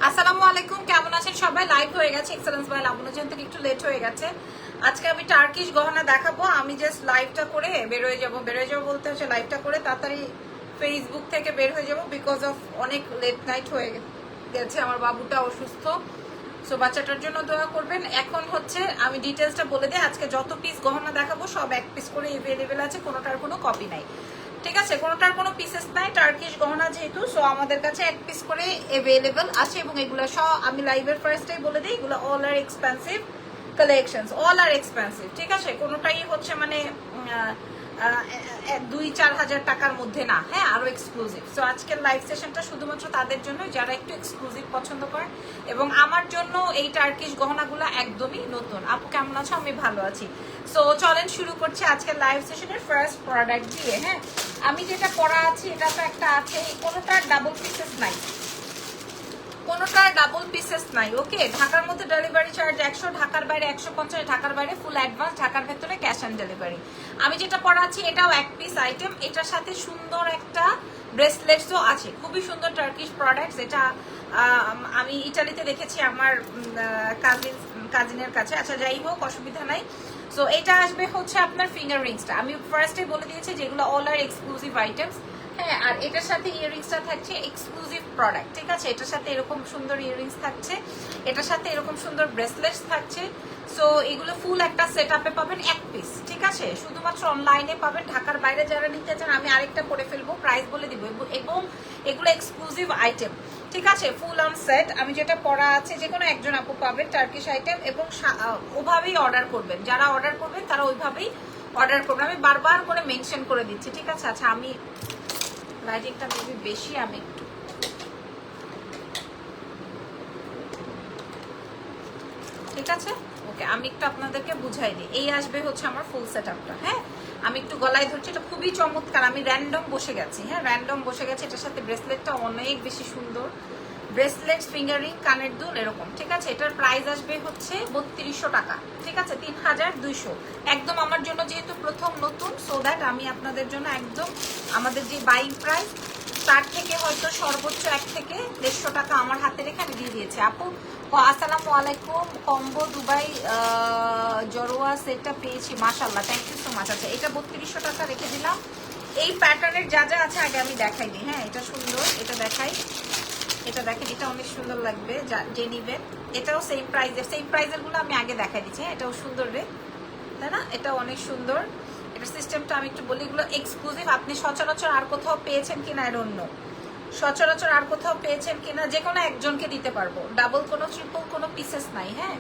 আসসালামু আলাইকুম, কেমন আছেন সবাই? লাইভ হয়ে গেছে এক্সেলেন্স বাই লাবণ্য জয়ন্ত, একটু লেট হয়ে গেছে। আজকে আমি টার্কিশ গহনা দেখাবো। আমি জাস্ট লাইভটা করে বের হয়ে যাবো বলতে হচ্ছে লাইভটা করে তাড়াতাড়ি ফেসবুক থেকে বের হয়ে যাবো, বিকজ অফ অনেক লেট নাইট হয়ে গেছে। আমার বাবুটা অসুস্থ, সো বাচ্চাটার জন্য দোয়া করবেন। এখন হচ্ছে আমি ডিটেলসটা বলে দিই। আজকে যত পিস গহনা দেখাবো সব এক পিস করে এভেলেবেল আছে, কোনোটার কোনো কপি নাই, ঠিক আছে? কোনোটার কোনো পিসেস নাই, টার্কিশ গহনা যেহেতু, সো আমাদের কাছে এক পিস করে অ্যাভেলেবল আছে। এবং এগুলো সব আমি লাইভের ফার্স্টেই বলে দিই, এগুলো অল আর এক্সপেন্সিভ কালেকশনস, অল আর এক্সপেন্সিভ, ঠিক আছে? কোনোটাই হচ্ছে মানে 2-4 হাজার টাকার মধ্যে না, হ্যাঁ, আরো এক্সক্লুসিভ। সো আজকের লাইভ সেশনটা শুধুমাত্র তাদের জন্য যারা একটু এক্সক্লুসিভ পছন্দ করেন। এবং আমার জন্য এই টার্কিশ গহনাগুলো একদমই নতুন। আপু কেমন আছো? আমি ভালো আছি। সো চলেন শুরু করছি আজকের লাইভ সেশনের ফার্স্ট প্রোডাক্ট দিয়ে। হ্যাঁ, আমি যেটা পরা আছি এটা তো একটা আছে, কোনোটার ডাবল পিসেস নাই, কোনোটার ডাবল পিসেস নাই। ওকে, ঢাকার মধ্যে ডেলিভারি চার্জ 100, ঢাকার বাইরে 150, ঢাকার বাইরে ফুল অ্যাডভান্স, ঢাকার ভেতরে ক্যাশ অন ডেলিভারি। আমি যেটা পরাচ্ছি এটাও এক পিস আইটেম, এটার সাথে সুন্দর একটা ব্রেসলেটসও আছে, খুবই সুন্দর টার্কিশ প্রোডাক্টস। এটা আমি ইটালিতে দেখেছি আমার কাজিনের কাছে। আচ্ছা, যাই হোক, অসুবিধা নাই। সো এটা আসবে হচ্ছে আপনার ফিঙ্গার রিংসটা আমি ফার্স্টে বলে দিয়েছি, যেগুলো অল আর এক্সক্লুসিভ আইটেমস। হ্যাঁ, আর এটার সাথে ইয়াররিংসটা থাকছে এক্সক্লুসিভ প্রোডাক্ট, ঠিক আছে? এটার সাথে এরকম সুন্দর ইয়াররিংস থাকছে, এটার সাথে এরকম সুন্দর ব্রেসলেটস থাকছে। সো এগুলো ফুল একটা সেট আপে পাবেন এক পিস, ঠিক আছে? শুধুমাত্র অনলাইনে পাবেন, ঢাকার বাইরে যারা নিতে চান আমি আরেকটা করে ফেলবো, প্রাইস বলে দিব। এবং এগুলো এক্সক্লুসিভ আইটেম, ঠিক আছে? ফুল অন সেট আমি যেটা পরা আছে, যে কোনো একজন আপু পাবেন টার্কিশ আইটেম। এবং ওভাবেই অর্ডার করবেন, যারা অর্ডার করবেন তারা ওইভাবেই অর্ডার করবেন। আমি বারবার করে মেনশন করে দিচ্ছি, ঠিক আছে? আচ্ছা, আমি লাইটিংটা মেবি বেশি, আমি একটু, ঠিক আছে? ওকে, আমি একটু আপনাদেরকে বুঝাই দিই। এই আসবে হচ্ছে আমার ফুল সেট আপটা। হ্যাঁ, আমি একটু গলায় ধরছি, এটা খুবই চমৎকার। আমি র্যান্ডম বসে গেছি, হ্যাঁ, র্যান্ডম বসে গেছি। এটার সাথে ব্রেসলেটটা অনেক বেশি সুন্দর, ব্রেসলেট, ফিঙ্গারিং, কানের দুল, এরকম, ঠিক আছে? এটার প্রাইস আসবে হচ্ছে 3200 টাকা, ঠিক আছে? 3200 একদম আমার জন্য, যেহেতু প্রথম নতুন, সো দ্যাট আমি আপনাদের জন্য একদম আমাদের যে বাইং প্রাইস তার থেকে হয়তো সর্বোচ্চ 1 থেকে 150 টাকা আমার হাতে রেখে আমি দিয়ে দিয়েছি। আপু আসসালামু আলাইকুম, কম্বো দুবাই জরোয়া সেটটা পেয়েছি, মাশাআল্লাহ, থ্যাংক ইউ সো মাচ। আচ্ছা, এটা 3200 টাকা রেখে দিলাম। এই প্যাটার্নের যা যা আছে আগে আমি দেখাই দিই। হ্যাঁ, এটা সুন্দর, এটা দেখাই, এটা দেখেন, এটা অনেক সুন্দর লাগবে, যে নিবেন। এটাও সেম প্রাইজের গুলো আমি আগে দেখাই দিচ্ছি। হ্যাঁ, এটাও সুন্দর রে, তাই না? এটা অনেক সুন্দর। এটা সিস্টেমটা আমি একটু বলি, এগুলো এক্সক্লুসিভ। আপনি সচরাচর আর কোথাও পেয়েছেন কিনা আই ডোন্ট নো, সচরাচর আর কোথাও পেয়েছেন কিনা, যে কোনো একজনকে দিতে পারবো। ডাবল কোনো ট্রিপল কোনো পিসেস নাই, হ্যাঁ,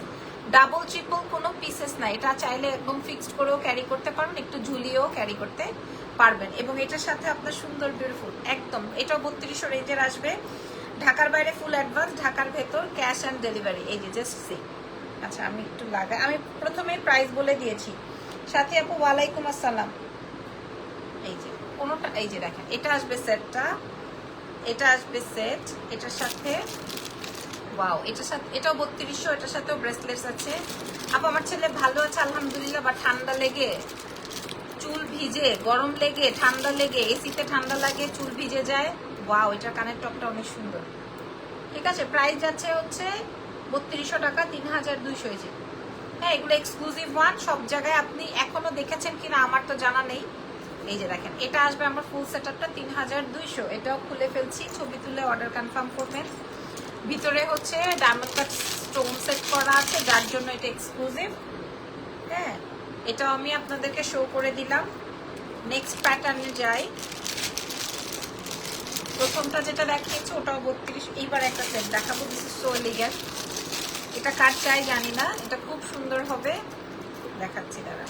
ডাবল ট্রিপল কোনো পিসেস নাই। এটা চাইলে একদম ফিক্সড করেও ক্যারি করতে পারবেন, একটু ঝুলিয়েও ক্যারি করতে পারবেন। এবং এটার সাথে আপনার সুন্দর বিউটিফুল একদম, এটাও 3200 রেঞ্জের আসবে, ঢাকার বাইরে ফুল অ্যাডভান্স, ঢাকার ভেতর ক্যাশ অন ডেলিভারি। এই যে জাস্ট সি। আচ্ছা, আমি একটু লাগাই, আমি প্রথমে প্রাইস বলে দিয়েছি। সাথে আপু ওয়ালাইকুম আসসালাম। এই যে কোনোটা, এই যে দেখেন, এটা আসবে সেটটা, এটা আসবে সেট, এটার সাথে ওয়াও, এটার সাথে এটাও 3200, এটার সাথেও ব্রেসলেটস আছে। আপু আমার ছেলে ভালো আছে আলহামদুলিল্লাহ, বা ঠান্ডা লেগে চুল ভিজে, গরম লেগে, ঠান্ডা লেগে, এসিতে ঠান্ডা লাগে, চুল ভিজে যায়। ওয়াও, এটার কানের টপটা অনেক সুন্দর, ঠিক আছে? প্রাইস যাচ্ছে হচ্ছে 3200 টাকা, 3200 হয়েছে। হ্যাঁ, এগুলো এক্সক্লুসিভ ওয়ান, সব জায়গায় আপনি এখনো দেখেছেন কিনা আমার তো জানা নেই। এই যে দেখেন, এটা আসবে আমার ফুল সেটআপটা 3200। এটাও খুলে ফেলছি, ছবি তুলে অর্ডার কনফার্ম করবেন। ভিতরে হচ্ছে ডায়মন্ড কাট স্টোন সেট করা আছে, যার জন্য এটা এক্সক্লুসিভ। হ্যাঁ, এটাও আমি আপনাদেরকে শো করে দিলাম। নেক্সট প্যাটার্নে যাই। প্রথমটা যেটা দেখিয়েছি ওটাও 32। এইবার একটা সেট দেখাবো, দিস ইজ সো এলিগেন্ট। এটা কার চাই জানি না, এটা খুব সুন্দর হবে, দেখাচ্ছি দাঁড়া।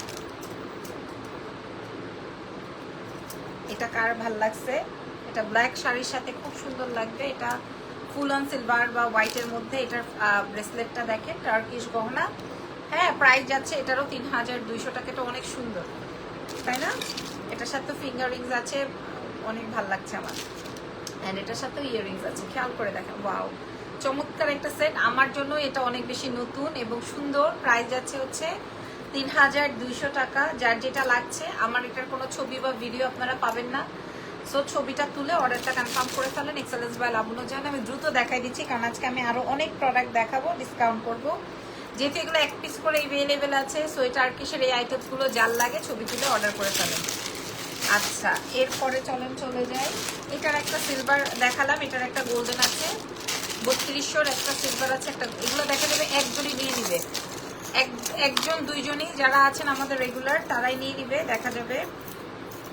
এটা কার ভাল লাগছে? এটা ব্ল্যাক শাড়ির সাথে খুব সুন্দর লাগবে। এটা ফুল অন সিলভার বা হোয়াইটের মধ্যে। এটার ব্রেসলেটটা দেখেন, টার্কিশ গহনা। হ্যাঁ, প্রাইস যাচ্ছে এটারও 3200 টাকা। এটা অনেক সুন্দর, তাই না? এটার সাথে ফিঙ্গার রিংস আছে, অনেক ভাল লাগছে আমার। অ্যান্ড এটার সাথেও ইয়াররিংস আছে, খেয়াল করে দেখেন। ওয়াও, চমৎকার একটা সেট। আমার জন্য এটা অনেক বেশি নতুন এবং সুন্দর। প্রাইস যাচ্ছে হচ্ছে 3200 টাকা। যার যেটা লাগছে, আমার এটার কোনো ছবি বা ভিডিও আপনারা পাবেন না। সো ছবিটা তুলে অর্ডারটা কনফার্ম করে ফেলেন। এক্সেলেন্স বাই লাবণ্য জাহান। আমি দ্রুত দেখাই দিচ্ছি কারণ আজকে আমি আরো অনেক প্রোডাক্ট দেখাবো, ডিসকাউন্ট করব। যেহেতু এগুলো এক পিস করে এভেলেবেল আছে, সো এই টার্কিশের এই আইটেমসগুলো যার লাগে ছবি তুলে অর্ডার করে ফেলেন। আচ্ছা, এরপরে চলে যাই। এটার একটা সিলভার দেখালাম, এটার একটা গোল্ডেন আছে, 3200 একটা সিলভার আছে, একটা এগুলো দেখা যাবে একজনই নিয়ে নিবে, একজন দুইজনই যারা আছেন আমাদের রেগুলার তারাই নিয়ে নিবে, দেখা যাবে।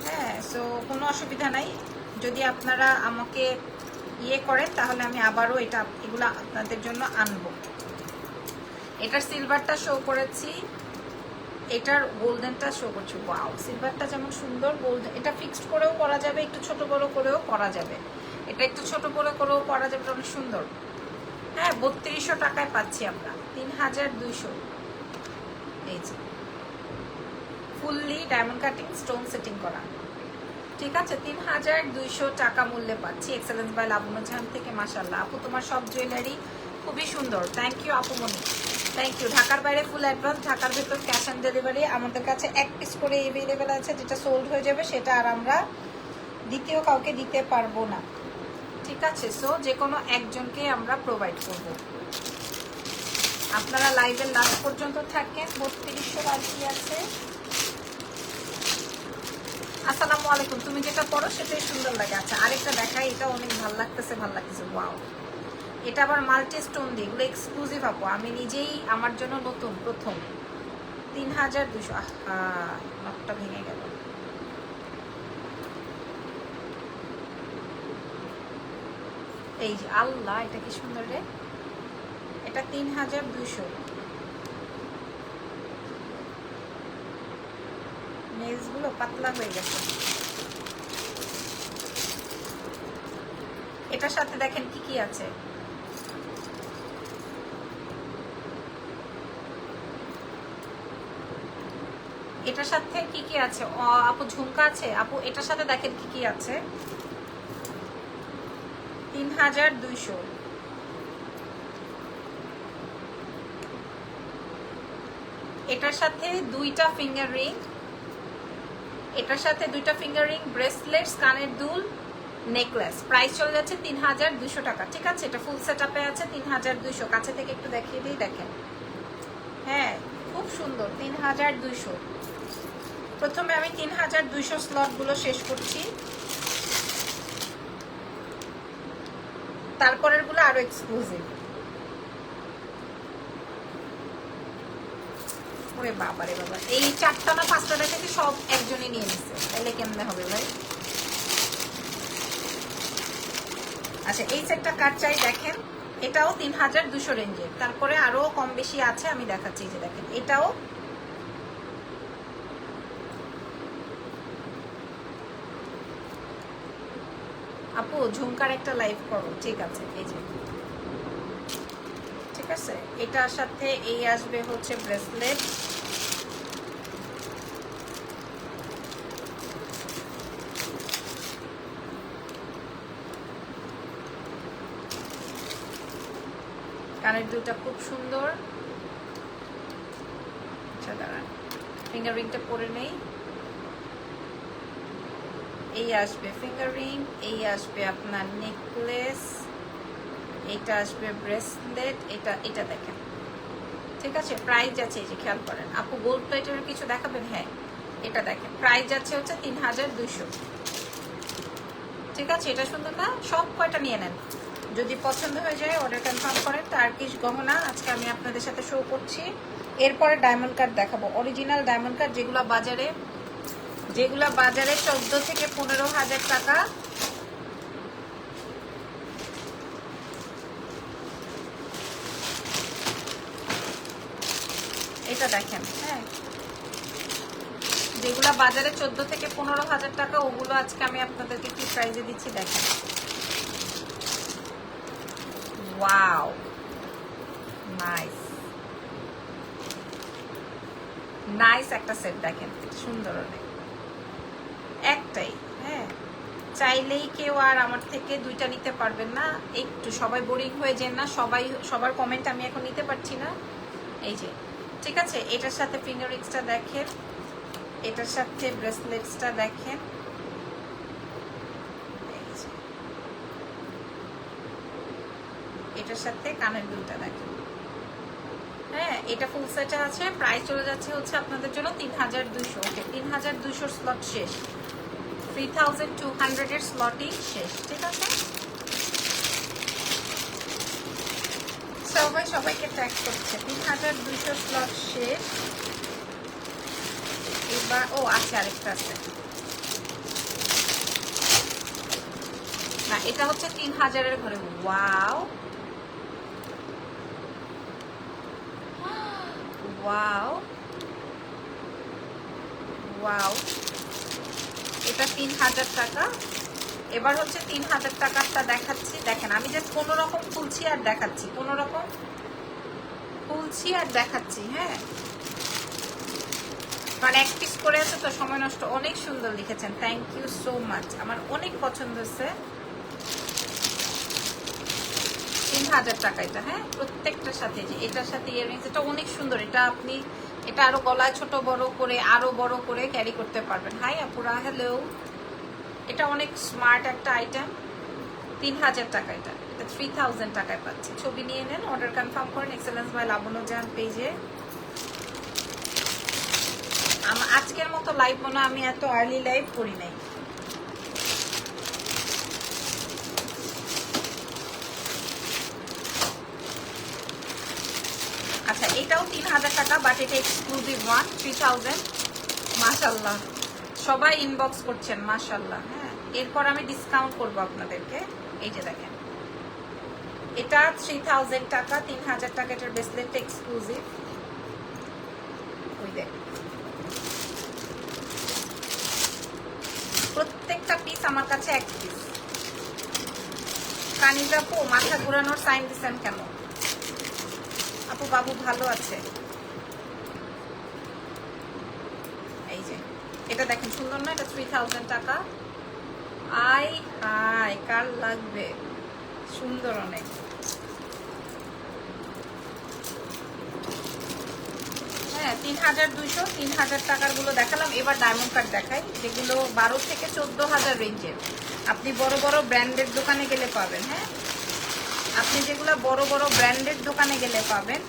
হ্যাঁ, সো কোনো অসুবিধা নাই। যদি আপনারা আমাকে ইয়ে করেন তাহলে আমি আবারও এগুলো আপনাদের জন্য আনবো। এটার সিলভারটা শো করেছি, এটার গোল্ডেনটা শো করছি। ওয়াও, সিলভারটা যেমন সুন্দর, গোল্ডেন এটা ফিক্সড করেও করা যাবে, একটু ছোট বড় করেও করা যাবে। এটা একটু ছোট বড় করেও করা যাবে, অনেক সুন্দর। হ্যাঁ, 3200 টাকায় পাচ্ছি আমরা, 3200। এই যে fully diamond cutting stone setting করা, ঠিক আছে, 3200 টাকা মূল্যে পাচ্ছি এক্সেলেন্স বাই লাবণ্য জাহান থেকে। মাশাআল্লাহ আপু, তোমার সব জুয়েলারি খুবই সুন্দর। থ্যাংক ইউ আপু মনি, থ্যাংক ইউ। ঢাকার বাইরে ফুল অ্যাডভান্স, ঢাকার ভেতর ক্যাশ অন ডেলিভারি। আমাদের কাছে এক পিস করে এভেলেবেল আছে, যেটা সোল্ড হয়ে যাবে সেটা আর আমরা দ্বিতীয় কাউকে দিতে পারবো না, ঠিক আছে। সো যে কোনো একজনকে আমরা প্রোভাইড করব। আপনারা লাইভের লাস্ট পর্যন্ত থাকেন। 3200 বাকি আছে। আসসালামু আলাইকুম। তুমি যেটা পড়ো সেটাই সুন্দর লাগে। আচ্ছা, আরেকটা দেখাই, এটা অনেক ভালো লাগতেছে, ওয়াও। এটা আবার মাল্টি স্টোন দিয়ে, এগুলো এক্সক্লুসিভ আপু, আমি নিজেই আমার জন্য নতুন প্রথম। 3200। আহা, নখটা ভেঙে গেল। এই যে আল্লাহ, এটা কি সুন্দর রে। এটা 3200। নেলস গুলো পাতলা হয়ে গেছে। এটার সাথে দেখেন কি কি আছে। এটার সাথে কি কি আছে আপু? ঝুমকা আছে আপু, এটার সাথে দেখেন কি কি আছে। 3200। এটার সাথে দুইটা ফিঙ্গার রিং, এটার সাথে দুইটা ফিঙ্গার রিং, ব্রেসলেটস, কানের দুল, নেকলেস। প্রাইস চলে যাচ্ছে 3200 টাকা, ঠিক আছে। এটা ফুল সেট আপে আছে 3200। কাছে থেকে একটু দেখিয়ে দিই, দেখেন। হ্যাঁ, খুব সুন্দর। 3200। প্রথমে আমি 3200 স্লটগুলো শেষ করছি, তারপরের গুলো আরো এক্সক্লুসিভ। ওরে বাবা রে বাবা, এই 4টা না 5টা দেখেছি সব একজনই নিয়ে নিচ্ছে, তাহলে কেমনে হবে ভাই? আচ্ছা, এই সেটটা কার চাই দেখেন। এটাও 3200 রেঞ্জের, তারপরে আরো কম বেশি আছে, আমি দেখাচ্ছি। যে দেখেন, এটাও আপু ঝুমকার একটা লাইভ করো, ঠিক আছে। এই যে, ঠিক আছে, এটার সাথে এই আসবে হচ্ছে ব্রেসলেট, কানের দুলটা খুব সুন্দর। আচ্ছা দাঁড়ান, ফিঙ্গার রিংটা পরে নেই। এই আসবে ফিঙ্গার রিং, এই আসবে আপনার নেকলেস, এটা আসবে ব্রেসলেট, এটা দেখেন, ঠিক আছে। প্রাইস আছে, এই যে খেয়াল করেন আপু, গোল্ড প্লেটের কিছু দেখাবেন? হ্যাঁ, এটা দেখেন, প্রাইস যাচ্ছে হচ্ছে 3200, ঠিক আছে। এটা সুন্দর না? সব কয়টা নিয়ে নেন, যদি পছন্দ হয়ে যায় অর্ডার কনফার্ম করেন। টার্কিশ গহনা আজকে আমি আপনাদের সাথে শো করছি। এরপরে ডায়মন্ড কাট দেখাবো, অরিজিনাল ডায়মন্ড কাট, যেগুলো বাজারে 14 থেকে 15,000 টাকা। এটা দেখেন, হ্যাঁ, যেগুলো বাজারে 14 থেকে 15,000 টাকা, ওগুলো আজকে আমি আপনাদেরকে কি প্রাইজে দিচ্ছি দেখেন। ওয়াও, নাইস নাইস একটা সেট দেখেন, সুন্দর অনেক। একটাই, হ্যাঁ, চাইলেই কেউ আর আমার থেকে দুইটা নিতে পারবেন না। একটু সবাই বোরিং হয়ে যান না, সবার কমেন্ট আমি এখন নিতে পারছি না। এই যে, ঠিক আছে, এটার সাথে ফিঙ্গার রিংসটা দেখেন, এটার সাথে ব্রেসলেটসটা দেখেন, এটার সাথে কানের দুলটা দেখেন। হ্যাঁ, এটা ফুল সেটে আছে, প্রাইস চলে যাচ্ছে হচ্ছে আপনাদের জন্য 3200। ওকে, 3200 স্লট শেষ, 3200 এর স্লটই শেষ। ঠিক আছে, সবাই সবাইকে ট্যাগ করছে। 3200 স্লট শেষ। এবার ও আচ্ছা, আরেকটা আছে না, এটা হচ্ছে 3000 এর ঘরে। ওয়াও ওয়াও ওয়াও, এটা 3000 টাকা। এবার হচ্ছে 3000 টাকারটা দেখাচ্ছি। দেখেন, আমি জাস্ট কোনো রকম খুলছি আর দেখাচ্ছি, কোনো রকম খুলছি আর দেখাচ্ছি। হ্যাঁ, কারণ এক পিস করে আছে তো সময় নষ্ট। অনেক সুন্দর লিখেছেন, থ্যাংক ইউ সো মাচ, আমার অনেক পছন্দ হচ্ছে। 3000 টাকা এটা। হ্যাঁ, প্রত্যেকটার সাথে, যে এটার সাথে ইয়াররিংস, এটা অনেক সুন্দর। এটা আপনি এটা আরো গলায় ছোট বড় করে আরো বড় করে ক্যারি করতে পারবেন। হাই আপুরা, হ্যালো। এটা অনেক স্মার্ট একটা আইটেম। 3000 টাকা এটা, এটা 3000 টাকায় পাচ্ছি। ছবি নিয়ে নেন, অর্ডার কনফার্ম করেন এক্সেলেন্স বাই লাবণ্য জাহান পেজে। আজকের মতো লাইভ মনে আমি এত আর্লি লাইভ করি নাই। আচ্ছা, এটাও 3000 টাকা, বাট এটা এক্সক্লুসিভ ওয়ান, 3000। মাশাল্লাহ, সবাই ইনবক্স করছেন, মাশাল্লাহ। হ্যাঁ, এরপর আমি ডিসকাউন্ট করবো আপনাদেরকে। এই যে দেখেন, এটা 3000 টাকা, 3000 টাকা এটার ব্রেসলেটটা এক্সক্লুসিভ। ওই দেখ, প্রত্যেকটা পিস আমার কাছে এক পিস। কানিজ আপু, মাথা ঘুরানোর সাইন দিচ্ছেন কেন? আপু বাবু ভালো আছে। এই যে এটা দেখেন, সুন্দর না? এটা 3000 টাকা। আই হাই, কার লাগবে? সুন্দর অনেক। হ্যাঁ, 3200, 3000 টাকার গুলো দেখালাম। এবার ডায়মন্ড কাট দেখাই, যেগুলো 12 থেকে 14,000 রেঞ্জের। আপনি বড় বড় ব্র্যান্ডের দোকানে গেলে পাবেন। হ্যাঁ, আপনি যেগুলো বড় বড় ব্র্যান্ডের দোকানে গেলে পাবেন,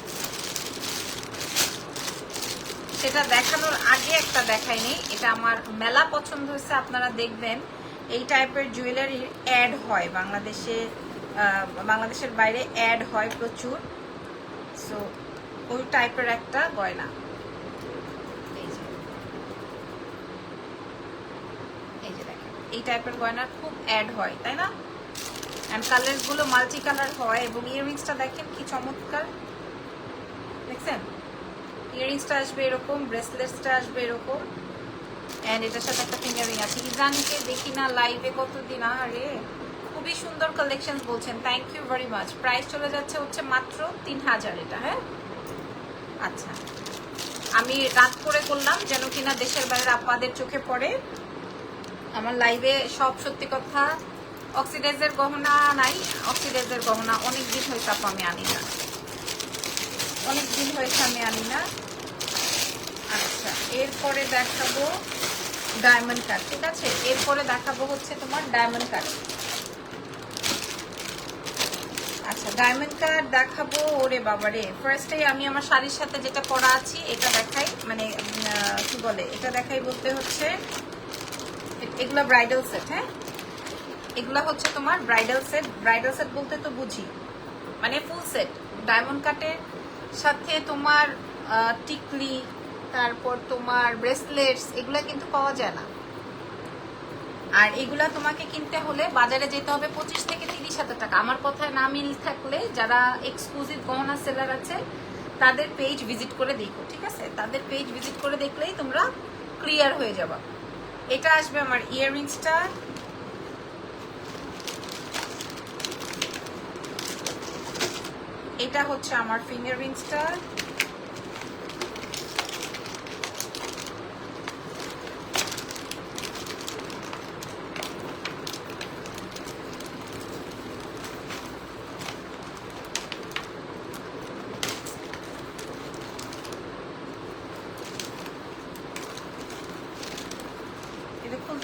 সেটা দেখানোর আগে একটা দেখাইনি। এটা আমার মেলা পছন্দ হয়েছে। আপনারা দেখবেন এই টাইপের জুয়েলারির অ্যাড হয় বাংলাদেশে, বাংলাদেশের বাইরে অ্যাড হয় প্রচুর। সো ওই টাইপের একটা গয়না। এই যে, এই যে দেখেন, এই টাইপের গয়না খুব অ্যাড হয়, তাই না? অ্যান্ড কালারগুলো মাল্টি কালার হয়। এবং ইয়াররিংসটা দেখেন কি চমৎকার, দেখছেন? ইয়াররিংসটা আসবে এরকম, ব্রেসলেটসটা আসবে এরকম, অ্যান্ড এটার সাথে একটা ফিঙ্গারিং আছে। ইজানিকে দেখি না লাইভে কতদিন। আরে খুবই সুন্দর কালেকশন বলছেন, thank you very much. Price চলে যাচ্ছে হচ্ছে মাত্র 3000 এটা। হ্যাঁ, আচ্ছা, আমি রাত করে করলাম যেন কিনা দেশের বাইরে আপনাদের চোখে পড়ে। আমার লাইভে সব সত্যি কথা। অক্সিডাইজের গহনা নাই, অক্সিডাইজের গহনা অনেক দিন হয়েছে আপু আমি আনি না, অনেক দিন হয়েছে আমি আনি না। আচ্ছা, এরপরে দেখাবো ডায়মন্ড কাট। ঠিক আছে, এরপরে দেখাবো হচ্ছে তোমার ডায়মন্ড কাট। আচ্ছা, ডায়মন্ড কাট দেখাবো। ওরে বাবারে, ফার্স্টেই আমি আমার শাড়ির সাথে যেটা পরা আছি এটা দেখাই, মানে কি বলে এটা দেখাই বলতে হচ্ছে, এগুলা ব্রাইডাল সেট। হ্যাঁ, এগুলা হচ্ছে তোমার ব্রাইডাল সেট। ব্রাইডাল সেট বলতে তো বুঝি মানে ফুল সেট। ডায়মন্ড কাটের সাথে তোমার টিকলি, তারপর তোমার ব্রেসলেটস, এগুলা কিন্তু পাওয়া যায় না। আর এগুলা তোমাকে কিনতে হলে বাজারে যেতে হবে 25 থেকে 30,000 টাকা। আমার কথায় না মিল থাকলে যারা এক্সক্লুসিভ গহনা সেলার আছে তাদের পেজ ভিজিট করে দেখো। ঠিক আছে, তাদের পেজ ভিজিট করে দেখলেই তোমরা ক্লিয়ার হয়ে যাবা। এটা আসবে আমার ইয়াররিংসটা। এটা হচ্ছে আমার ফিঙ্গার রিংসটা।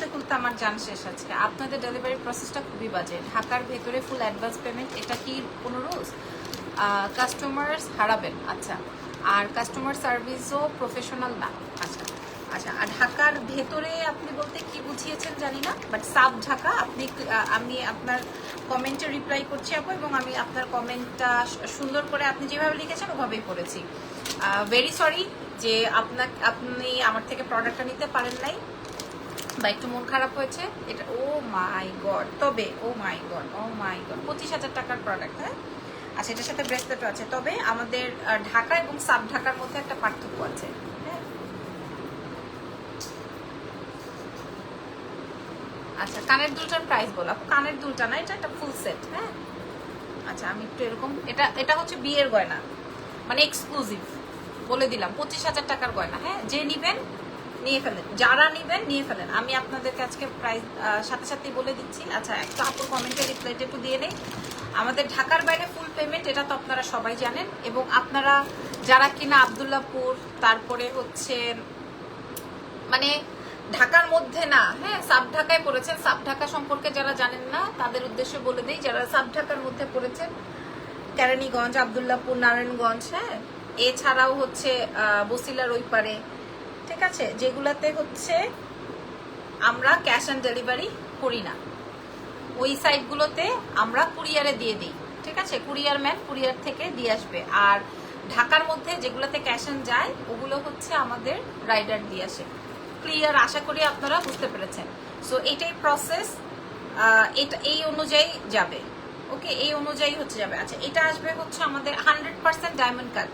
খুলতে খুলতে আমার জান শেষ আজকে। আপনাদের ডেলিভারি প্রসেসটা খুবই বাজে। ঢাকার ভেতরে ফুল অ্যাডভান্স পেমেন্ট, এটা কি কোনো রুলস? কাস্টমার্স হারাবেন। আচ্ছা, আর কাস্টমার সার্ভিসও প্রফেশনাল না। আচ্ছা আচ্ছা, আর ঢাকার ভেতরে আপনি বলতে কি বুঝিয়েছেন জানি না, বাট সাব ঢাকা আপনি, আমি আপনার কমেন্টে রিপ্লাই করছি আপু, এবং আমি আপনার কমেন্টটা সুন্দর করে আপনি যেভাবে লিখেছেন ওভাবেই পড়েছি। ভেরি সরি যে আপনি আমার থেকে প্রোডাক্টটা নিতে পারেন নাই বা একটু মন খারাপ হয়েছে এটা। ও মাই গড, তবে ও মাই গড 25,000 টাকার প্রোডাক্ট। হ্যাঁ আচ্ছা, এটার সাথে ব্রেসলেটও আছে, তবে আমাদের ঢাকা এবং সাব ঢাকার মধ্যে একটা পার্থক্য আছে। হ্যাঁ আচ্ছা, কানের দুলটার প্রাইস বলো। কানের দুলটা না, এটা একটা ফুল সেট। হ্যাঁ আচ্ছা, আমি একটু এরকম, এটা হচ্ছে বিয়ের গয়না, মানে এক্সক্লুসিভ বলে দিলাম, 25,000 টাকার গয়না। হ্যাঁ, যে নিবেন নিয়ে ফেলেন, যারা নিবেন নিয়ে ফেলেন। আমি আপনাদেরকে আজকে প্রাইস সাথে সাথেই বলে দিচ্ছি। আচ্ছা, একটা আপুর কমেন্টে রিপ্লাই একটু দিয়ে নেই। আমাদের ঢাকার বাইরে ফুল পেমেন্ট, এটা তো আপনারা সবাই জানেন, এবং আপনারা যারা কিনা আব্দুল্লাহপুর, তারপরে হচ্ছে মানে ঢাকার মধ্যে না, হ্যাঁ সাব ঢাকায় পড়েছেন, সাব ঢাকা সম্পর্কে যারা জানেন না তাদের উদ্দেশ্যে বলে দিই, যারা সাব ঢাকার মধ্যে পড়েছেন, কেরানীগঞ্জ, আব্দুল্লাহপুর, নারায়ণগঞ্জ, হ্যাঁ এছাড়াও হচ্ছে বসিলার ওই পারে, ঠিক আছে, যেগুলাতে হচ্ছে আমরা ক্যাশ অন ডেলিভারি করি না, ওই সাইটগুলোতে আমরা কুরিয়ারে দিয়ে দিই। ঠিক আছে, কুরিয়ার ম্যান কুরিয়ার থেকে দিয়ে আসবে। আর ঢাকার মধ্যে যেগুলোতে ক্যাশ অন যায় ওগুলো হচ্ছে আমাদের রাইডার দিয়ে আসে। ক্লিয়ার, আশা করি আপনারা বুঝতে পেরেছেন। সো এটাই প্রসেস, এটা এই অনুযায়ী যাবে। ওকে, এই অনুযায়ী হচ্ছে যাবে। আচ্ছা, এটা আসবে হচ্ছে আমাদের 100% ডায়মন্ড কাট।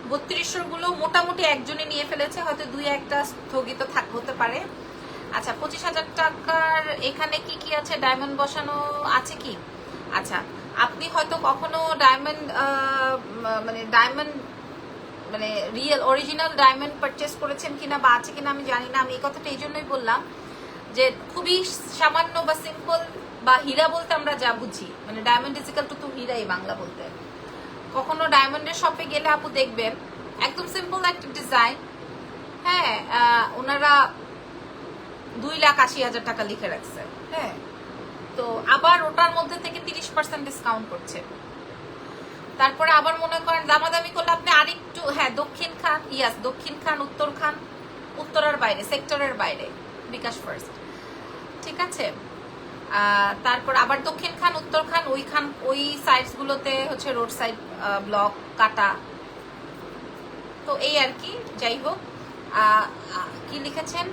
3200 গুলো মোটামুটি একজনে নিয়ে ফেলেছে, হয়তো দুই একটা স্থগিত হতে পারে। আচ্ছা, 25,000 টাকার এখানে কি কি আছে? ডায়মন্ড বসানো আছে কি? আচ্ছা, আপনি হয়তো কখনো ডায়মন্ড মানে রিয়েল অরিজিনাল ডায়মন্ড পারচেস করেছেন কিনা বা আছে কিনা আমি জানি না। আমি এই কথাটা এই জন্যই বললাম যে খুবই সামান্য বা সিম্পল বা হীরা বলতে আমরা যা বুঝি, মানে ডায়মন্ড ইজ ইকুয়াল টু হিরাই বাংলা বলতে। কখনো ডায়মন্ডের শপে গেলে আপু দেখবেন একদম সিম্পল একটা ডিজাইন, হ্যাঁ ওনারা 2,80,000 টাকা লিখে রাখছে। হ্যাঁ, তো আবার ওটার মধ্যে থেকে 30% ডিসকাউন্ট করছে। তারপরে আবার মনে করেন দামাদামি করলে আপনি আরেকটু, হ্যাঁ দক্ষিণ খান, ইয়াস দক্ষিণ খান, উত্তর খান, উত্তরের বাইরে, সেক্টরের বাইরে, বিকাশ ফার্স্ট, ঠিক আছে। তারপর আবার দক্ষিণ খান, উত্তর খান, ওই সাইডস গুলোতে হচ্ছে রোড সাইড ব্লক কাটা। তো এই আর কি, যাই হোক। কি লিখেছেন?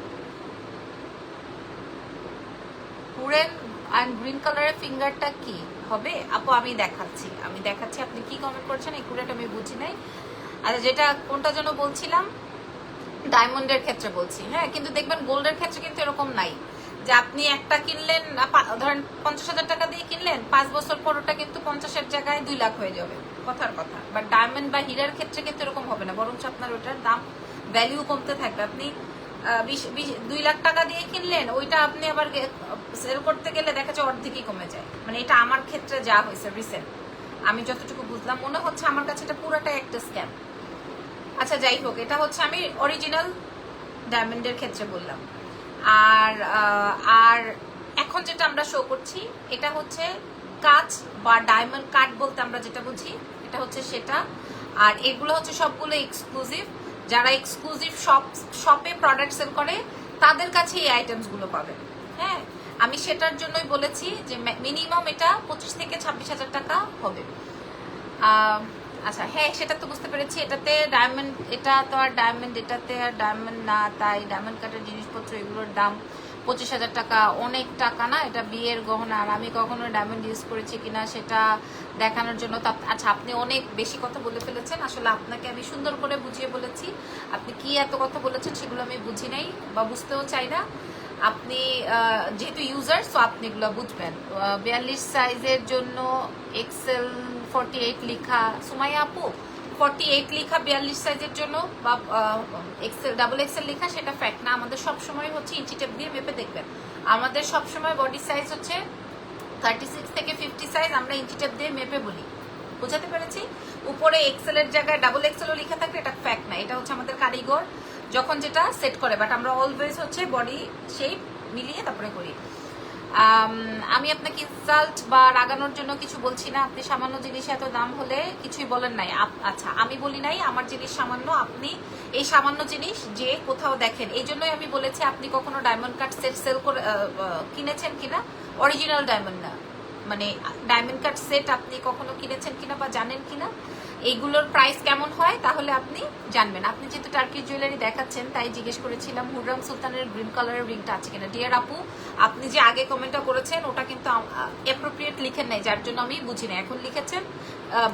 হুরেন অ্যান্ড গ্রিন কালারের ফিঙ্গারটা কি হবে আপু? আমি দেখাচ্ছি, আপনি কি কমেন্ট করছেন এই কুড়েটা আমি বুঝি নাই। আচ্ছা, যেটা কোনটা যেন বলছিলাম, ডায়মন্ডের ক্ষেত্রে বলছি। হ্যাঁ, কিন্তু দেখবেন গোল্ডের ক্ষেত্রে কিন্তু এরকম নাই যে আপনি একটা কিনলেন, ধরেন 50,000 টাকা দিয়ে কিনলেন, 5 বছর পর ওটা কিন্তু 50-এর জায়গায় 2 লাখ হয়ে যাবে, কথার কথা। বাট ডায়মন্ড বা হীরার ক্ষেত্রে কিন্তু এরকম হবে না, বরঞ্চ আপনার ওটার দাম ভ্যালিউ কমতে থাকবে। আপনি 2 লাখ টাকা দিয়ে কিনলেন, ওইটা আপনি আবার সেল করতে গেলে দেখা যাচ্ছে অর্ধেকই কমে যায়। মানে এটা আমার ক্ষেত্রে যা হয়েছে রিসেন্ট, আমি যতটুকু বুঝলাম, মনে হচ্ছে আমার কাছে এটা পুরোটাই একটা স্ক্যাম। আচ্ছা, যাই হোক, এটা হচ্ছে আমি অরিজিনাল ডায়মন্ডের ক্ষেত্রে বললাম। আর এখন যেটা আমরা শো করছি এটা হচ্ছে কাচ বা ডায়মন্ড কাট বলতে আমরা যেটা বুঝি, এটা হচ্ছে সেটা। আর এগুলো হচ্ছে সবগুলো এক্সক্লুসিভ। যারা এক্সক্লুসিভ শপে প্রোডাক্ট সেল করে তাদের কাছে এই আইটেমস গুলো পাবেন। হ্যাঁ, আমি সেটার জন্যই বলেছি যে মিনিমাম এটা 25 থেকে 26,000 টাকা হবে। আচ্ছা, হ্যাঁ সেটা তো বুঝতে পেরেছি। এটাতে ডায়মন্ড, এটা তো আর ডায়মন্ড, এটাতে আর ডায়মন্ড না, তাই ডায়মন্ড কাটের জিনিসপত্র এগুলোর দাম 25,000 টাকা। অনেক টাকা না, এটা বিয়ের গহনা। আর আমি কখনো ডায়মন্ড ইউজ করেছি কিনা সেটা দেখানোর জন্য তো। আচ্ছা, আপনি অনেক বেশি কথা বলে ফেলেছেন, আসলে আপনাকে আমি সুন্দর করে বুঝিয়ে বলেছি। আপনি কি এত কথা বলেছেন সেগুলো আমি বুঝি নাই বা বুঝতেও চাই না। আপনি যেহেতু ইউজার, সো আপনি এগুলো বুঝবেন। 42 সাইজের জন্য এক্সেল 48 লিখা, সুমাইয়া আপু 48 লিখা 42 সাইজের জন্য বা এক্সেল ডাবল এক্সেল লিখা, সেটা ফ্যাক্ট না। আমাদের সবসময় হচ্ছে ইঞ্চি টেপ দিয়ে মেপে দেখবেন। আমাদের সবসময় বডি সাইজ হচ্ছে 36 থেকে 50 সাইজ, আমরা ইঞ্চি টেপ দিয়ে মেপে বলি। বুঝাতে পেরেছি? উপরে এক্সেলের জায়গায় ডাবল এক্সেলও লিখা থাকলে এটা ফ্যাক্ট না, এটা হচ্ছে আমাদের কারিগর যখন যেটা সেট করে। বাট আমরা অলওয়েজ হচ্ছে বডি শেপ মিলিয়ে তারপরে করি। আমি আপনাকে ইনসাল্ট বা রাগানোর জন্য কিছু বলছি না। আপনি সামান্য জিনিস এত দাম হলে কিছুই বলেন নাই। আচ্ছা, আমি বলি নাই আমার জিনিস সামান্য, আপনি এই সামান্য জিনিস যে কোথাও দেখেন। এই জন্যই আমি বলেছি আপনি কখনো ডায়মন্ড কাট সেট সেল করে কিনেছেন কিনা, অরিজিনাল ডায়মন্ড না, মানে ডায়মন্ড কাট সেট আপনি কখনো কিনেছেন কিনা বা জানেন কিনা, এইগুলোর প্রাইস কেমন হয় তাহলে আপনি জানবেন। আপনি যেহেতু টার্কিশ জুয়েলারি দেখাচ্ছেন তাই জিজ্ঞেস করেছিলাম হুররাম সুলতানের গ্রিন কালারের রিংটা আছে কিনা। ডিয়ার আপু, আপনি যে আগে কমেন্টটা করেছেন ওটা কিন্তু অ্যাপ্রোপ্রিয়েট লিখেন নাই, যার জন্য আমি বুঝি না। এখন লিখেছেন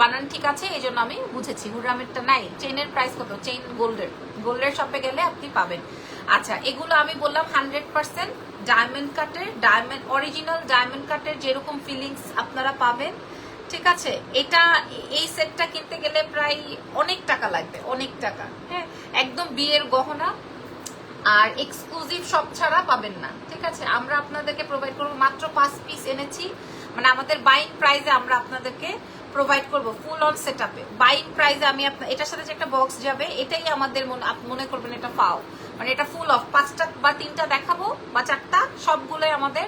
বানান ঠিক আছে, এই জন্য আমি বুঝেছি। হুররামেরটা নাই। চেইনের প্রাইস কত? চেইন গোল্ডের শপে গেলে আপনি পাবেন। আচ্ছা, এগুলো আমি বললাম 100% ডায়মন্ড কাটের, ডায়মন্ড অরিজিনাল ডায়মন্ড কাটের যেরকম ফিলিংস আপনারা পাবেন, ঠিক আছে। এটা এই সেটটা কিনতে গেলে প্রায় অনেক টাকা লাগবে, অনেক টাকা। হ্যাঁ, একদম বিয়ের গহনা, আর এক্সক্লুসিভ শপ ছাড়া পাবেন না, ঠিক আছে। আমরা আপনাদেরকে প্রোভাইড করবো মাত্র 5 পিস এনেছি, মানে আমাদের বাইং প্রাইসে আমরা আপনাদেরকে প্রোভাইড করব ফুল অন সেট আপে। বাইং প্রাইসে আমি এটার সাথে যে একটা বক্স যাবে, এটাই আমাদের মনে করবেন এটা পাও, মানে এটা ফুল অফ 5টা বা 3টা দেখাবো বা 4টা, সবগুলোই আমাদের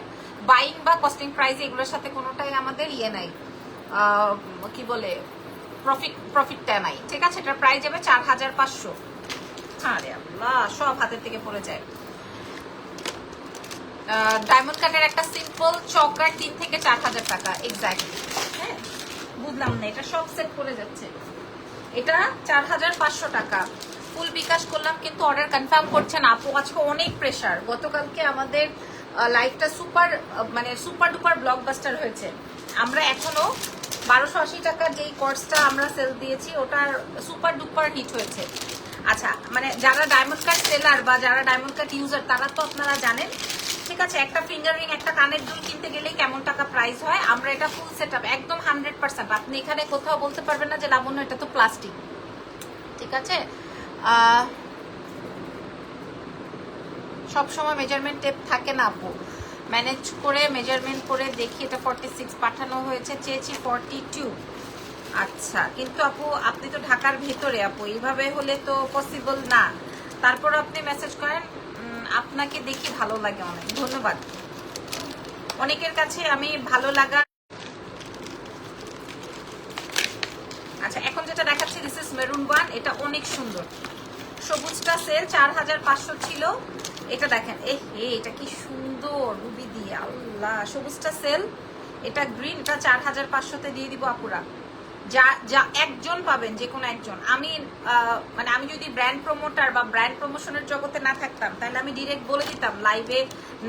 বাইং বা কস্টিং প্রাইসে, এগুলোর সাথে কোনোটাই আমাদের ইয়ে নাই, কি বলে প্রফিটটা নাই, ঠিক আছে। এটার প্রাইস যাবে 4500। আরে আল্লাহ, সব হাতের থেকে পড়ে যায়। ডায়মন্ড কাটের একটা সিম্পল চকার 3 থেকে 4000 টাকা এক্স্যাক্টলি। হ্যাঁ, বুঝলাম না, এটা সব সেট পড়ে যাচ্ছে। এটা 4500 টাকা। ফুল বিকাশ করলাম কিন্তু অর্ডার কনফার্ম করছে না আপু। আজকে অনেক প্রেসার। গতকালকে আমাদের লাইভটা সুপার ডুপার ব্লকবাস্টার হয়েছে। আমরা এখনো 1280 টাকার যেই কোর্সটা আমরা সেল দিয়েছি ওটার সুপার ডুপার হিট হয়েছে। আচ্ছা, মানে যারা ডায়মন্ড কাট সেলার বা যারা ডায়মন্ড কাট ইউজার তারা তো আপনারা জানেন, ঠিক আছে। একটা ফিঙ্গার রিং, একটা কানের দুল কিনতে গেলে কেমন টাকা প্রাইস হয়। আমরা এটা ফুল সেট আপ একদম 100%। আপনি এখানে কোথাও বলতে পারবেন না যে লাবণ্য এটা তো প্লাস্টিক, ঠিক আছে। সবসময় মেজারমেন্ট টেপ থাকে না আপু, ম্যানেজ করে মেজারমেন্ট করে দেখি। এটা 46 পাঠানো হয়েছে, চেয়েছি 42। আচ্ছা, কিন্তু আপু আপনি তো ঢাকার ভেতরে আপু, এইভাবে হলে তো পসিবল না। তারপর আপনি মেসেজ করেন, আপনাকে দেখি ভালো লাগে অনেক, ধন্যবাদ। অনেকের কাছে আমি ভালো লাগা। আচ্ছা, এখন যেটা দেখাচ্ছি দিস ইজ মেরুন ওয়ান, এটা অনেক সুন্দর। সবুজটা সেল 4500 ছিল, এটা দেখেন এটা কি সুন্দর রুবি দিয়ে, আল্লাহ। সবুজটা সেল, এটা গ্রিন, এটা 4500-তে দিয়ে দিব আপুরা। যা একজন পাবেন, যে কোনো একজন। আমি মানে আমি যদি ব্র্যান্ড প্রমোটার বা ব্র্যান্ড প্রমোশনের জগতে না থাকতাম তাহলে আমি ডিরেক্ট বলে দিতাম লাইভে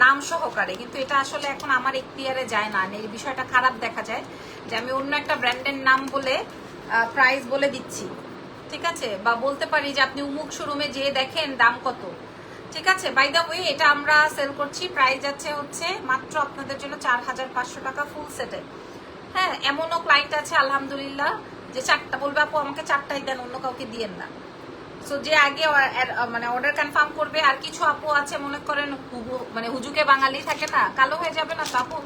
নাম সহকারে, কিন্তু এটা আসলে এখন আমার এখতিয়ারে যায় না। এই বিষয়টা খারাপ দেখা যায় যে আমি অন্য একটা ব্র্যান্ডের নাম বলে প্রাইস বলে দিচ্ছি, ঠিক আছে, বা বলতে পারি যে আপনি উমুক শোরুমে যেয়ে দেখেন দাম কত, ঠিক আছে। বাই দ্য ওয়ে, এটা আমরা সেল করছি, প্রাইস যাচ্ছে হচ্ছে মাত্র আপনাদের জন্য 4500 টাকা ফুল সেটে। হ্যাঁ, এমনও ক্লায়েন্ট আছে আলহামদুলিল্লাহ যে 4টা বলবে আপু আমাকে 4টাই দেন, অন্য কাউকে দিয়েন না। সো যে আগে মানে অর্ডার কনফার্ম করবে। আর কিছু আপু আছে মনে করেন মানে হুজুকে বাঙালি থাকে না, কালো হয়ে যাবে না তো আপু।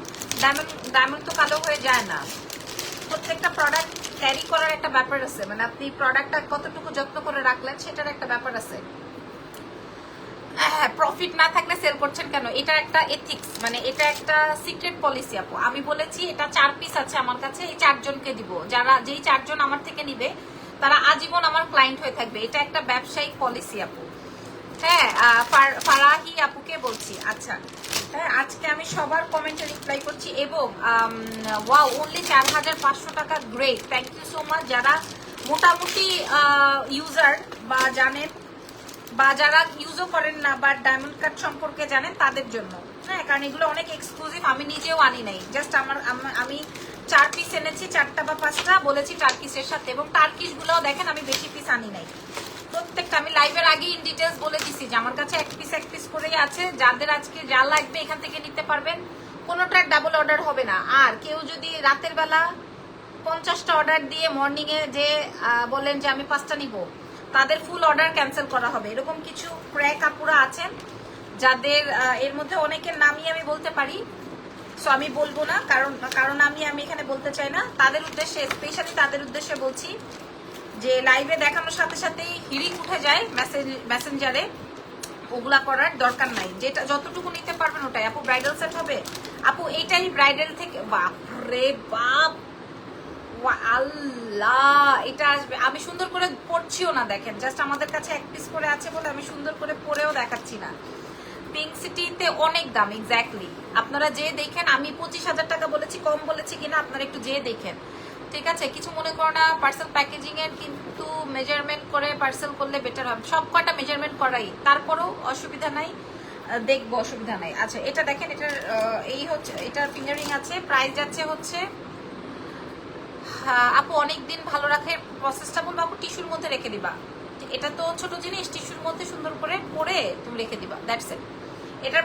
ডায়মন্ড তো কালো হয়ে যায় না। প্রত্যেকটা প্রোডাক্ট ক্যারি করার একটা ব্যাপার আছে, মানে আপনি প্রোডাক্টটা কতটুকু যত্ন করে রাখলেন সেটার একটা ব্যাপার আছে। হ্যাঁ, প্রফিট না থাকলে সেল করছেন কেন, এটা একটা এথিক্স, মানে এটা একটা সিক্রেট পলিসি আপু। আমি বলেছি এটা 4 পিস আছে আমার কাছে, এই 4 জনকে দিব। যেই 4 জন আমার থেকে নিবে তারা আজীবন আমার ক্লায়েন্ট হয়ে থাকবে। এটা একটা ব্যবসায়িক পলিসি আপু। হ্যাঁ, ফারাহি আপুকে বলছি। আচ্ছা, হ্যাঁ, আজকে আমি সবার কমেন্টে রিপ্লাই করছি। এবং ওয়াও, অনলি 4500 টাকা, great, thank you so much. যারা মোটামুটি ইউজার বা জানেন বা যারা ইউজও করেন না বা ডায়মন্ড কাট সম্পর্কে জানেন তাদের জন্য। হ্যাঁ, কারণ এগুলো অনেক এক্সক্লুসিভ, আমি নিজেও আনি নাই। জাস্ট আমি 4 পিস এনেছি, 4টা বা 5টা বলেছি টার্কিসের সাথে। এবং টার্কিশ গুলোও দেখেন আমি বেশি পিস আনি নাই, প্রত্যেকটা আমি লাইভের আগে ইন ডিটেলস বলে দিছি যে আমার কাছে এক পিস করেই আছে। যাদের আজকে যা লাগবে এখান থেকে নিতে পারবেন, কোনোটার ডাবল অর্ডার হবে না। আর কেউ যদি রাতের বেলা 50টা অর্ডার দিয়ে মর্নিং এ যে বলেন যে আমি 5টা নিব, তাদের ফুল অর্ডার ক্যান্সেল করা হবে। এরকম কিছু ক্র্যাক আপুরা আছেন যাদের এর মধ্যে অনেকের নামই আমি বলতে পারি, সো আমি বলবো না, কারণ আমি এখানে বলতে চাই না। তাদের উদ্দেশ্যে, স্পেশালি তাদের উদ্দেশ্যে বলছি যে লাইভে দেখানোর সাথে সাথেই হিড়িক উঠে যায় মেসেঞ্জারে, ওগুলা করার দরকার নাই, যেটা যতটুকু নিতে পারবেন ওটাই। আপু ব্রাইডাল সেট হবে? আপু এইটাই ব্রাইডাল থেকে, বাপরে বাপ, আল্লাহ, এটা আসবে। আমি সুন্দর করে পরছিও না, দেখেন, জাস্ট আমাদের কাছে এক পিস করে আছে বলে আমি সুন্দর করে পরেও দেখাচ্ছি না। পিঙ্ক সিটিতে অনেক দাম, এক্স্যাক্টলি। আপনারা যে দেখেন, আমি 25,000 টাকা বলেছি, কম বলেছি কিনা আপনারা একটু যে দেখেন, ঠিক আছে? কিছু মনে করো না, পার্সেল প্যাকেজিং এর কিন্তু মেজারমেন্ট করে পার্সেল করলে বেটার হবে। সব কয়টা মেজারমেন্ট করাই, তারপরেও অসুবিধা নাই, দেখবো, অসুবিধা নাই। আচ্ছা, এটা দেখেন, এটার এই হচ্ছে, এটার ফিঙ্গারিং আছে, প্রাইস যাচ্ছে হচ্ছে, আপু অনেকদিন ভালো রাখার প্রসেসটা বলবো। আপু টিস্যুর মধ্যে রেখে দিবা, এটা তো ছোট জিনিস, টিস্যুর মধ্যে সুন্দর করে পরে তুমি রেখে দিবা, দ্যাটস ইট। এটার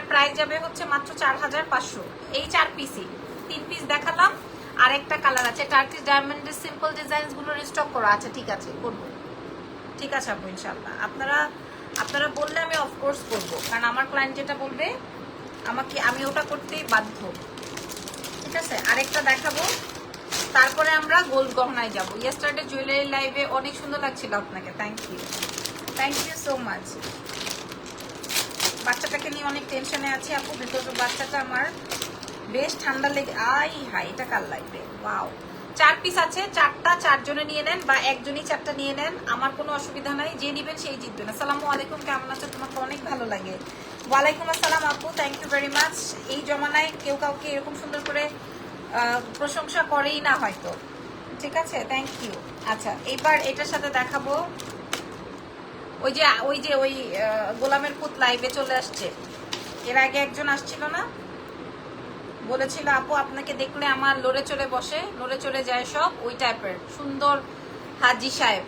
প্রাইস যাবে হচ্ছে মাত্র 4,500। এই 4 পিসই, 3 পিস দেখালাম, আর একটা কালার আছে টার্কিশ ডায়মন্ডের সিম্পল ডিজাইনস গুলো রিস্টক করা আছে। ঠিক আছে, করবো, ঠিক আছে আপু, ইনশাআল্লাহ। আপনারা বললে আমি অফকোর্স করবো, কারণ আমার ক্লায়েন্ট যেটা বলবে আমাকে, আমি ওটা করতেই বাধ্য, ঠিক আছে? আরেকটা দেখাবো, তারপরে আমরা গোল্ড গহনায় যাবো। ইয়েস্টারডে জুয়েলারি লাইভে অনেক সুন্দর লাগছিল আপনাকে, থ্যাংক ইউ সো মাচ। বাচ্চাটাকে নিয়ে অনেক টেনশনে আছি আপু, বিকজ বাচ্চাটা আমার বেশ ঠান্ডা লেগে, হাই, এটা কাল লাগবে। ওয়াও, 4 পিস আছে, 4টা 4 জনে নিয়ে নেন, বা একজনই 4টা নিয়ে নেন, আমার কোনো অসুবিধা নাই, যে নিবেন সেই জিতবেন। আসসালামু আলাইকুম, কেমন আছো? তোমাকে অনেক ভালো লাগে। ওয়ালাইকুম আসসালাম আপু, থ্যাংক ইউ ভেরি মাচ। এই জমানায় কেউ কাউকে এরকম সুন্দর করে প্রশংসা করেই না হয়তো, ঠিক আছে, থ্যাংক ইউ। আচ্ছা, এবার এটার সাথে দেখাবো, ওই গোলামের পুত লাইভে চলে আসছে। এর আগে একজন আসছিল না, বলেছিল আপু আপনাকে দেখলে আমার লড়ে চড়ে বসে, লড়ে চড়ে যায় সব, ওই টাইপের সুন্দর হাজি সাহেব।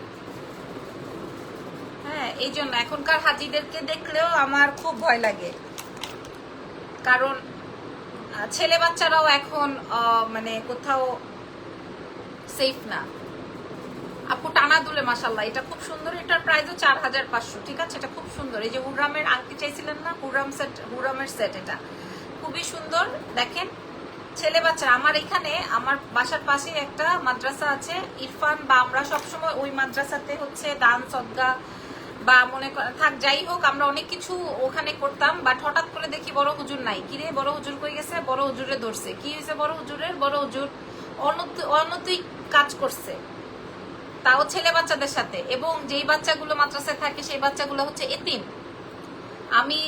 হ্যাঁ, এই জন্য এখনকার হাজিদেরকে দেখলেও আমার খুব ভয় লাগে, কারণ ছেলে বাচ্চারাও এখন মানে কোথাও সেফ না। আপু টানা দুলে মাশাল্লাহ, এটা খুব সুন্দর, এটার প্রাইসও 4,500, ঠিক আছে? এটা খুব সুন্দর। এই যে হুররামের আংটি চাইছিলেন না, হুররামের সেট, এটা খুবই সুন্দর। দেখেন, ছেলে বাচ্চা, আমার এখানে আমার বাসার পাশে একটা মাদ্রাসা আছে, ইরফান বা আমরা সবসময় ওই মাদ্রাসাতে হচ্ছে দান সদগা বা মনে থাক যাই হোক, আমরা অনেক কিছু ওখানে করতাম। বাট হঠাৎ করে দেখি বড় হুজুর নাই, কিরে বড় হুজুর কই গেছে? বড় হুজুরে ধরছে, কি হয়েছে বড় হুজুরের? বড় হুজুর অনৈতিক কাজ করছে, তাও ছেলে বাচ্চাদের সাথে, এবং যেই বাচ্চাগুলো মাদ্রাসায় থাকে সেই বাচ্চাগুলো হচ্ছে এতিম। আমি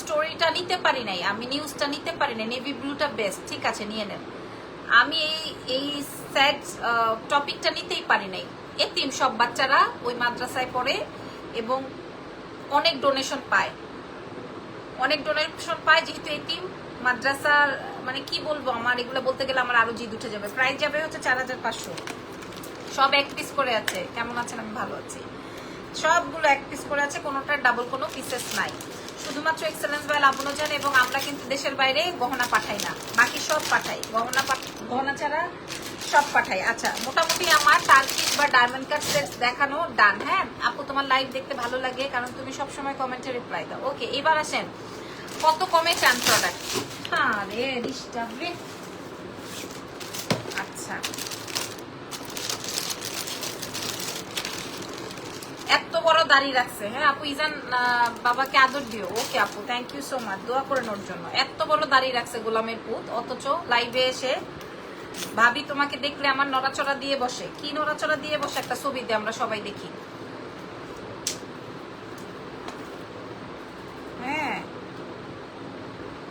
স্টোরিটা নিতে পারি নাই, আমি নিউজটা নিতে পারি নাই, নেভি ব্লুটা বেস্ট, ঠিক আছে, নিয়ে নেন। আমি এই স্যাড টপিকটা নিতেই পারি নাই। এতিম সব বাচ্চারা ওই মাদ্রাসায় পড়ে, এবং অনেক ডোনেশন পায়, যেহেতু এতিম মাদ্রাসার, মানে কি বলবো, আমার এগুলো বলতে গেলে আমার আরো জিদ উঠে যাবে। প্রাইস যাবে হচ্ছে 4,500। সব 1 পিস করে আছে। কেমন আছেন? আমি ভালো আছি। সবগুলো 1 পিস করে আছে, কোনোটার ডাবল কোনো পিসেস নাই। শুধুমাত্র এক্সেলেন্স বাই লাবণ্য জান, এবং আমরা কিন্তু দেশের বাইরে গহনা পাঠাই না, বাকি সব পাঠাই, গহনা ছাড়া সব পাঠাই। আচ্ছা, মোটামুটি আমার টার্কিশ বা ডায়মন্ড কাট সেট দেখানো ডান। হ্যাঁ আপু, তোমার লাইভ দেখতে ভালো লাগে, কারণ তুমি সবসময় কমেন্টে রিপ্লাই দাও। ওকে, এবার আসেন, কত কমে চান প্রোডাক্ট? হ্যাঁ রে, ডিস্টার্ব রে। আচ্ছা, এত বড় দাড়ি রাখছে। হ্যাঁ আপু, ইজান বাবাকে আদর দিও। ওকে আপু, থ্যাংক ইউ সো মাচ, দোয়া করে ওর জন্য। এত বড় দাড়ি রাখছে গোলামের পুত, অথচ লাইভে এসে ভাবি তোমাকে দেখলে আমার নড়াচড়া দিয়ে বসে। কি নড়াচড়া দিয়ে বসে? একটা ছবিতে আমরা সবাই দেখি। হ্যাঁ,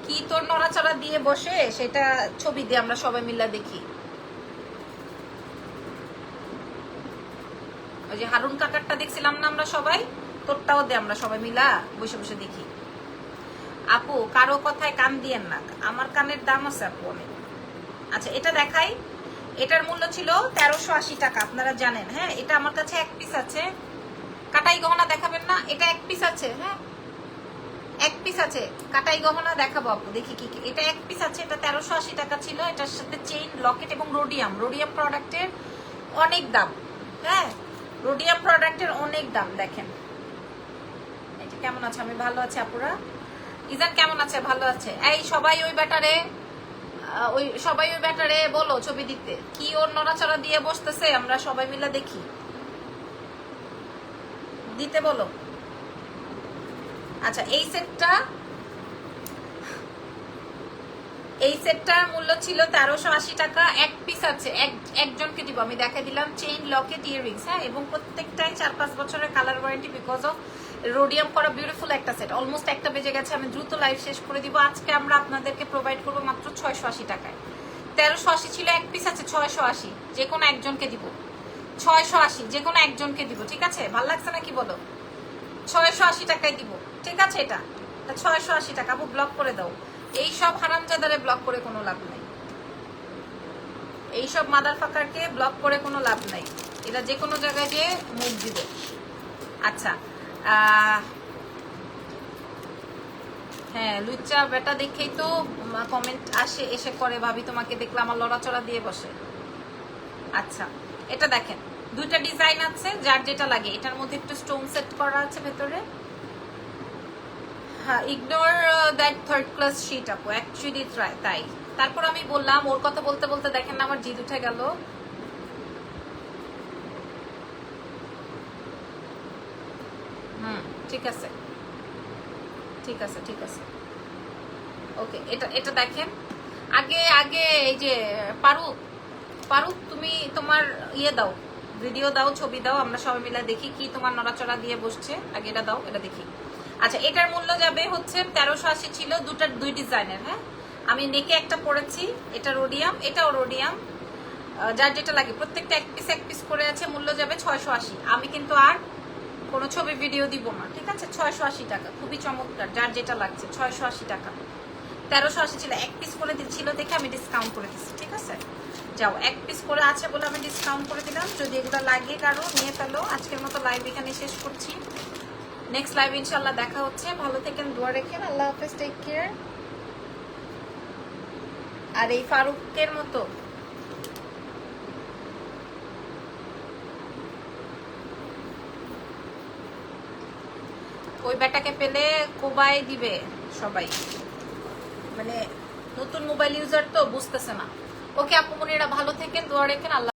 কি তোর নড়াচড়া দিয়ে বসে, সেটা ছবি দিয়ে আমরা সবাই মিলে দেখি। ওই যে হারুন কাকারটা দেখছিলাম না আমরা সবাই, তোরটাও দে আমরা সবাই মিলা বসে বসে দেখি। আপু কারো কথায় কান দিয়েন না, আমার কানের দাম আছে আপু অনেক। আচ্ছা, এটা দেখাই। এটার মূল্য ছিল 1380 টাকা, আপনারা জানেন। হ্যাঁ, এটা আমার কাছে 1 পিস আছে। কাটাই গহনা দেখাবেন না? এটা 1 পিস আছে। হ্যাঁ, 1 পিস আছে, কাটাই গহনা দেখাবো আপু, দেখি কি। এটা 1 পিস আছে, এটা 1380 টাকা ছিল। এটার সাথে চেইন, লকেট এবং রোডিয়াম প্রোডাক্টের অনেক দাম। হ্যাঁ, রোডিয়াম প্রোডাক্টের অনেক দাম। দেখেন এটা কেমন আছে? আমি ভালো আছি আপুরা। ইজান কেমন আছে? ভালো আছে। এই সবাই ওই ব্যাটারে বলো ছবি দিতে। কি ওর নড়াচড়া দিয়ে বসতেছে, আমরা সবাই মিলে দেখি, দিতে বলো। আচ্ছা এই সেটটার মূল্য ছিল 1380 টাকা। এক পিস আছে, একজনকে দিব। আমি দেখাই দিলাম চেইন লকেট ইয়াররিংস, হ্যাঁ, এবং প্রত্যেকটাই 4-5 বছরের colour warranty because of rhodium করা বিউটিফুল একটা সেট। অলমোস্ট একটা বেজে গেছে, আমি দ্রুত লাইভ শেষ করে দিব। আজকে আমরা আপনাদেরকে প্রোভাইড করবো মাত্র 680 টাকায়। 1380 ছিল, এক পিস আছে 680, যে কোনো একজনকে দিব। 680 যে কোনো একজনকে দিব, ঠিক আছে? ভাল লাগছে না কি বলো? 680 টাকায় দিব, ঠিক আছে? এটা 680 টাকা। আপু ব্লক করে দাও। এই সব হারামজাদারে ব্লক করে কোনো লাভ নাই, এই সব মাদার ফাকারকে ব্লক করে কোনো লাভ নাই। এরা যে কোনো জায়গায় গিয়ে মুখ দিবে। আচ্ছা, হ্যাঁ, লুচ্চা বেটা দেখেই তো কমেন্ট এসে করে ভাবি তোমাকে দেখলে আমার লড়াচড়া দিয়ে বসে। আচ্ছা, এটা দেখেন, দুইটা ডিজাইন আছে, যার যেটা লাগে। এটার মধ্যে একটু স্টোন সেট করা আছে ভেতরে। হ্যাঁ, ignore that third class sheet আপু, অ্যাকচুয়ালি তাই। তারপর আমি বললাম, ওর কথা বলতে বলতে দেখেন না আমার জিদ উঠে গেল। ঠিক আছে, ঠিক আছে, ঠিক আছে, ওকে। এটা দেখেন। আগে এই যে পারু তুমি তোমার ইয়ে দাও, ভিডিও দাও, ছবি দাও, আমরা সবাই মিলে দেখি কি তোমার নড়াচড়া দিয়ে বসছে। আগে এটা দাও, এটা দেখি। আচ্ছা, এটার মূল্য যাবে হচ্ছে 1380 ছিল, দুই ডিজাইনের। হ্যাঁ, আমি নেকে একটা পরেছি, এটা রোডিয়াম, এটাও রোডিয়াম, যার যেটা লাগে। প্রত্যেকটা এক পিস করে আছে। মূল্য যাবে 680। আমি কিন্তু আর কোনো ছবি ভিডিও দিব না, ঠিক আছে? 680 টাকা, খুবই চমৎকার, যার যেটা লাগছে। 680 টাকা। 1380 ছিল, এক পিস করে ছিল দেখে আমি ডিসকাউন্ট করে দিচ্ছি, ঠিক আছে? যাও, এক পিস করে আছে বলে আমি ডিসকাউন্ট করে দিলাম। যদি এগুলো লাগে কারো, নিয়ে ফেলো। আজকের মতো লাইভ এখানে শেষ করছি। নেক্সট লাইভ ইনশাল্লাহ দেখা হচ্ছে। ভালো থেকেন, দোয়া রেখেন। আল্লাহ হাফেজ, টেক কেয়ার। আর এই ফারুকের মতো ওই ব্যাটাকে পেলে কোবাই দিবে সবাই, মানে নতুন মোবাইল ইউজার তো বুঝতেছে না। ওকে আপু মনিরা, ভালো থেকেন, দোয়া রেখেন। আল্লাহ